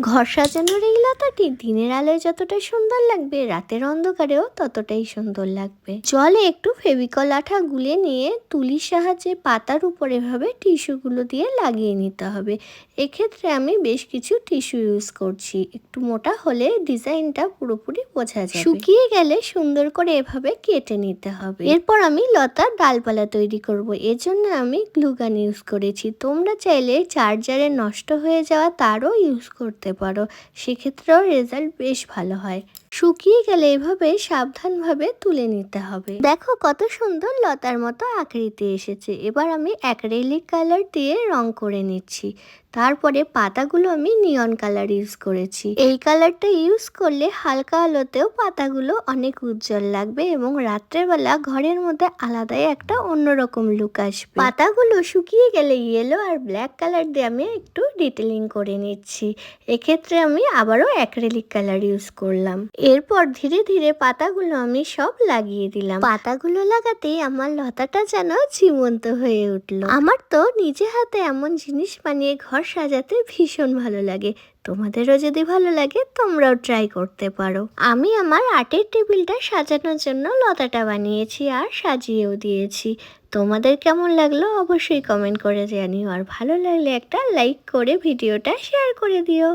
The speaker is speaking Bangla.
ঘর সাজানোর এই লতাটি দিনের আলোয় যতটা সুন্দর লাগবে রাতের অন্ধকারেও ততটাই সুন্দর লাগবে। জলে একটু ফেভিকল আঠা গুলে নিয়ে তুলির সাহায্যে পাতার উপর এভাবে টিস্যুগুলো দিয়ে লাগিয়ে নিতে হবে। এক্ষেত্রে আমি বেশ কিছু টিস্যু ইউজ করছি, একটু মোটা হলে ডিজাইনটা পুরোপুরি বোঝা যাবে। শুকিয়ে গেলে সুন্দর করে এভাবে কেটে নিতে হবে। এরপর আমি লতার ডালপালা তৈরি করব। এর জন্য আমি গ্লুগান ইউজ করেছি। তোমরা চাইলে চার্জারে নষ্ট হয়ে যাওয়া তারও ইউজ করতে পারো, সেক্ষেত্রেও রেজাল্ট বেশ ভালো হয়। শুকিয়ে গেলে এভাবে সাবধানভাবে তুলে নিতে হবে। দেখো কত সুন্দর লতার মতো আকৃতি এসেছে। এবার আমি অ্যাক্রিলিক কালার দিয়ে রং করে নিচ্ছি। তারপরে পাতাগুলো আমি নিয়ন কালার ইউজ করেছি। এই কালারটা ইউজ করলে হালকা আলোতেও পাতাগুলো অনেক উজ্জ্বল লাগবে এবং রাত্রের বেলা ঘরের মধ্যে আলাদাই একটা অন্যরকম লুক আসবে। পাতাগুলো শুকিয়ে গেলে ইয়েলো আর ব্ল্যাক কালার দিয়ে আমি একটু ডিটেলিং করে নিচ্ছি। এক্ষেত্রে আমি আবারও অ্যাক্রিলিক কালার ইউজ করলাম। এরপর ধীরে ধীরে পাতাগুলো আমি সব লাগিয়ে দিলাম। পাতাগুলো লাগাতেই আমার লতাটা যেন জীবন্ত হয়ে উঠলো। আমার তো নিজে হাতে এমন জিনিস বানিয়ে ঘর সাজাতে ভীষণ ভালো লাগে। তোমাদেরও যদি ভালো লাগে তোমরাও ট্রাই করতে পারো। আমি আমার আর্টের টেবিলটা সাজানোর জন্য লতাটা বানিয়েছি আর সাজিয়েও দিয়েছি। তোমাদের কেমন লাগলো অবশ্যই কমেন্ট করে জানিও, আর ভালো লাগলে একটা লাইক করে ভিডিওটা শেয়ার করে দিও।